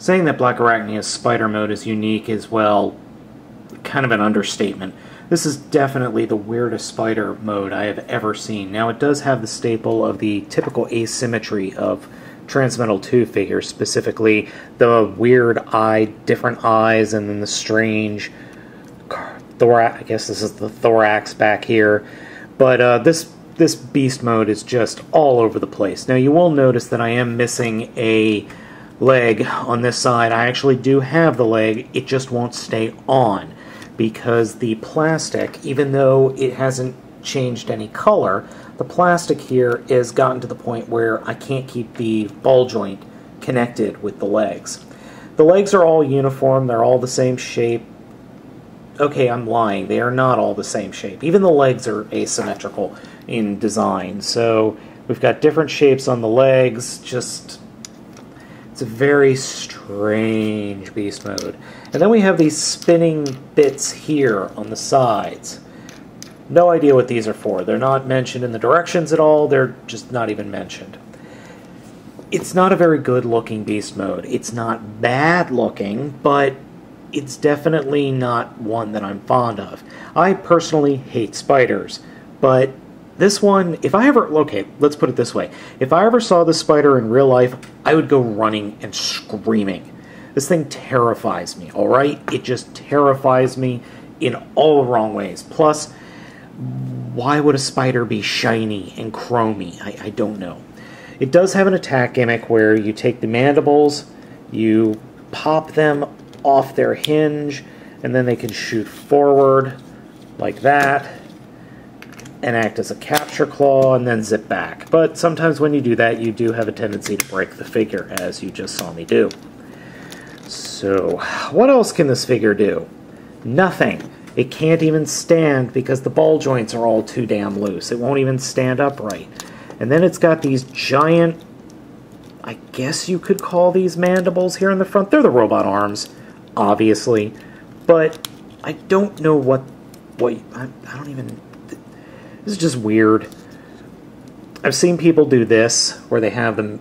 Saying that Blackarachnia's spider mode is unique is, well, kind of an understatement. This is definitely the weirdest spider mode I have ever seen. Now, it does have the staple of the typical asymmetry of Transmetal 2 figures, specifically the weird different eyes, and then the strange thorax. I guess this is the thorax back here. But this beast mode is just all over the place. Now, you will notice that I am missing a leg on this side. I actually do have the leg, it just won't stay on, because the plastic, even though it hasn't changed any color, the plastic here has gotten to the point where I can't keep the ball joint connected with the legs. The legs are all uniform, they're all the same shape. Okay, I'm lying, they are not all the same shape. Even the legs are asymmetrical in design, so we've got different shapes on the legs. It's a very strange beast mode. And then we have these spinning bits here on the sides. No idea what these are for. They're not mentioned in the directions at all. They're just not even mentioned. It's not a very good looking beast mode. It's not bad looking, but it's definitely not one that I'm fond of. I personally hate spiders, but this one, if I ever, okay, let's put it this way. If I ever saw this spider in real life, I would go running and screaming. This thing terrifies me, alright? It just terrifies me in all the wrong ways. Plus, why would a spider be shiny and chromy? I don't know. It does have an attack gimmick where you take the mandibles, you pop them off their hinge, and then they can shoot forward like that and act as a capture claw and then zip back. But sometimes when you do that, you do have a tendency to break the figure, as you just saw me do. So, what else can this figure do? Nothing. It can't even stand because the ball joints are all too damn loose. It won't even stand upright. And then it's got these giant, I guess you could call these mandibles here in the front. They're the robot arms, obviously. But I don't know what I don't even... This is just weird. I've seen people do this, where they have them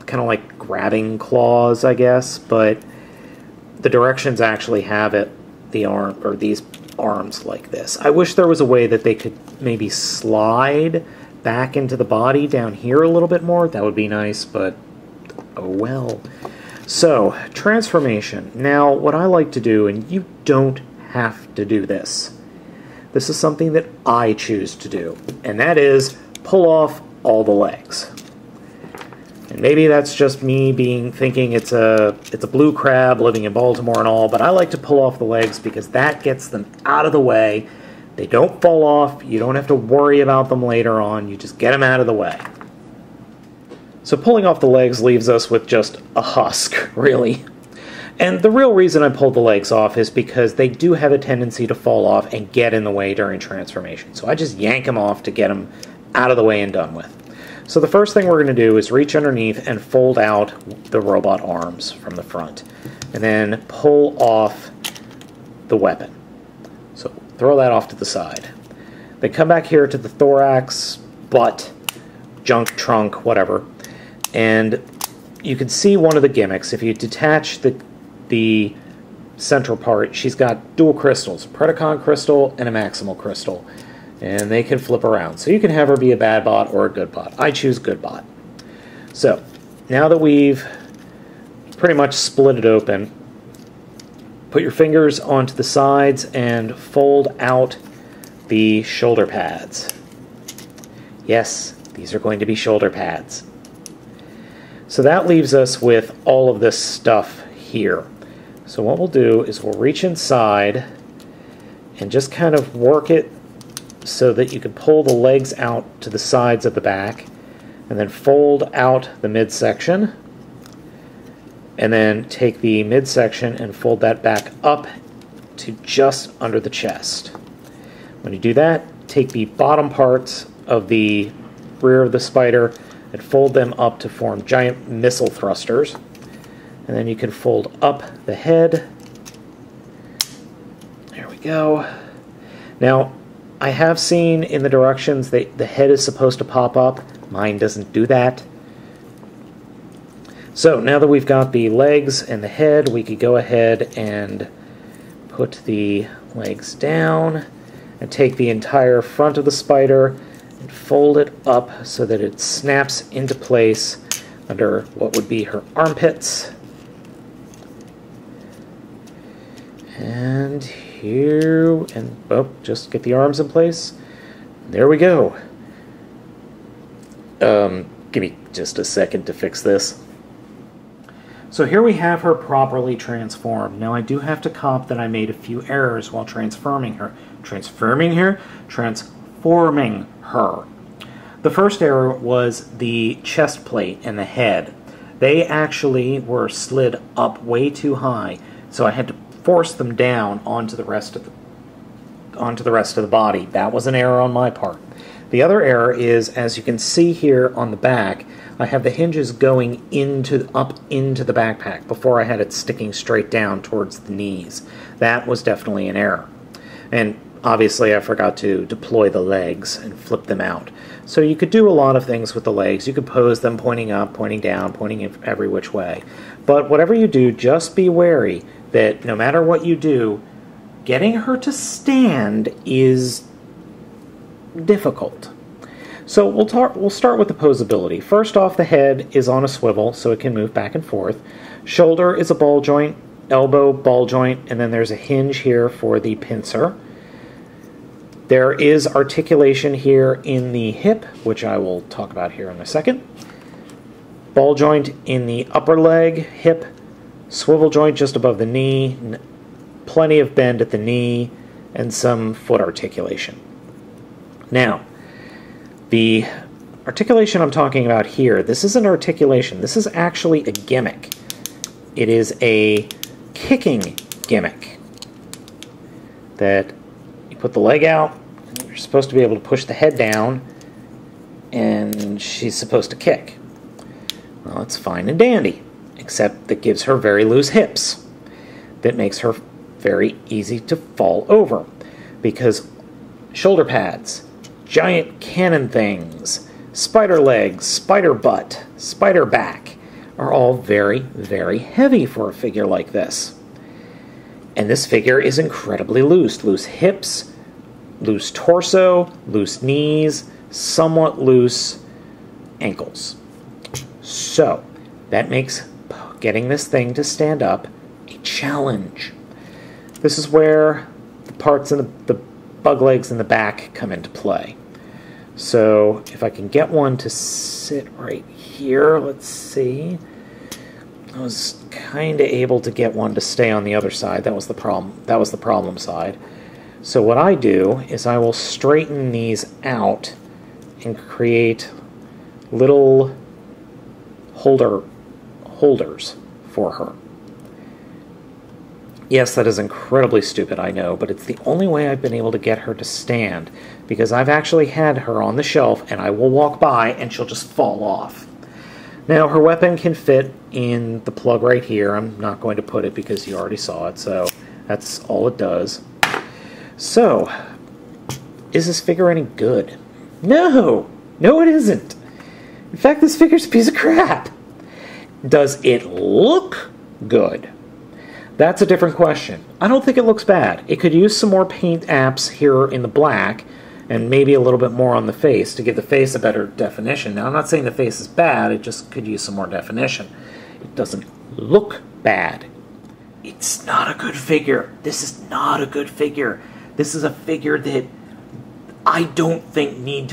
kind of like grabbing claws, I guess, but the directions actually have it, the arm, or these arms like this. I wish there was a way that they could maybe slide back into the body down here a little bit more. That would be nice, but oh well. So, transformation. Now, what I like to do, and you don't have to do this, this is something that I choose to do, and that is pull off all the legs. And maybe that's just me thinking it's a blue crab living in Baltimore and all, but I like to pull off the legs because that gets them out of the way. They don't fall off. You don't have to worry about them later on. You just get them out of the way. So pulling off the legs leaves us with just a husk, really. And the real reason I pulled the legs off is because they do have a tendency to fall off and get in the way during transformation. So I just yank them off to get them out of the way and done with. So the first thing we're going to do is reach underneath and fold out the robot arms from the front. And then pull off the weapon. So throw that off to the side. Then come back here to the thorax, butt, junk, trunk, whatever. And you can see one of the gimmicks. If you detach the central part, she's got dual crystals, a Predacon crystal and a Maximal crystal, and they can flip around. So you can have her be a bad bot or a good bot. I choose good bot. So now that we've pretty much split it open, put your fingers onto the sides and fold out the shoulder pads. Yes, these are going to be shoulder pads. So that leaves us with all of this stuff here. So what we'll do is we'll reach inside and just kind of work it so that you can pull the legs out to the sides of the back, and then fold out the midsection, and then take the midsection and fold that back up to just under the chest. When you do that, take the bottom parts of the rear of the spider and fold them up to form giant missile thrusters. And then you can fold up the head. There we go. Now, I have seen in the directions that the head is supposed to pop up. Mine doesn't do that. So now that we've got the legs and the head, we could go ahead and put the legs down and take the entire front of the spider and fold it up so that it snaps into place under what would be her armpits. And here, and oh, just get the arms in place. There we go. Give me just a second to fix this. So here we have her properly transformed. Now I do have to cop that I made a few errors while transforming her. Transforming her? Transforming her. The first error was the chest plate and the head. They actually were slid up way too high, so I had to force them down onto the rest of the body. That was an error on my part. The other error is, as you can see here on the back, I have the hinges going up into the backpack before I had it sticking straight down towards the knees. That was definitely an error. And obviously I forgot to deploy the legs and flip them out. So you could do a lot of things with the legs. You could pose them pointing up, pointing down, pointing every which way. But whatever you do, just be wary that no matter what you do, getting her to stand is difficult. So we'll start with the poseability. First off, the head is on a swivel so it can move back and forth. Shoulder is a ball joint, elbow ball joint, and then there's a hinge here for the pincer. There is articulation here in the hip, which I will talk about here in a second. Ball joint in the upper leg, hip, swivel joint just above the knee, plenty of bend at the knee, and some foot articulation. Now, the articulation I'm talking about here, this isn't articulation. This is actually a gimmick. It is a kicking gimmick that you put the leg out, you're supposed to be able to push the head down, and she's supposed to kick. Well, it's fine and dandy, except that gives her very loose hips. That makes her very easy to fall over, because shoulder pads, giant cannon things, spider legs, spider butt, spider back are all very, very heavy for a figure like this. And this figure is incredibly loose. Loose hips, loose torso, loose knees, somewhat loose ankles. So that makes getting this thing to stand up a challenge. This is where the parts in the bug legs in the back come into play. So if I can get one to sit right here, let's see. I was kind of able to get one to stay on the other side. That was the problem. That was the problem side. So what I do is I will straighten these out and create little holders for her. Yes, that is incredibly stupid, I know, but it's the only way I've been able to get her to stand, because I've actually had her on the shelf and I will walk by and she'll just fall off. Now, her weapon can fit in the plug right here. I'm not going to put it because you already saw it, so that's all it does. So, is this figure any good? No! No, it isn't! In fact, this figure's a piece of crap! Does it look good? That's a different question. I don't think it looks bad. It could use some more paint apps here in the black, and maybe a little bit more on the face to give the face a better definition. Now, I'm not saying the face is bad, it just could use some more definition. It doesn't look bad. It's not a good figure. This is not a good figure. This is a figure that I don't think needed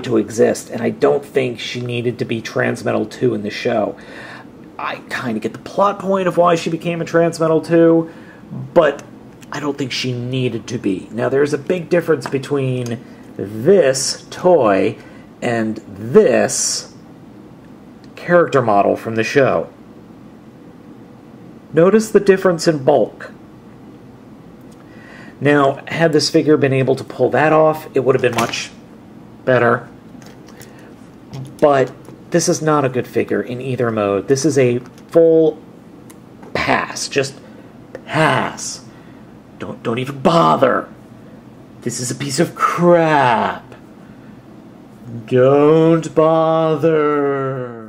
to exist, and I don't think she needed to be Transmetal 2 in the show. I kind of get the plot point of why she became a Transmetal 2, but I don't think she needed to be. Now, there's a big difference between this toy and this character model from the show. Notice the difference in bulk. Now, had this figure been able to pull that off, it would have been much better. But this is not a good figure in either mode. This is a full pass. Just pass. Don't even bother. This is a piece of crap. Don't bother.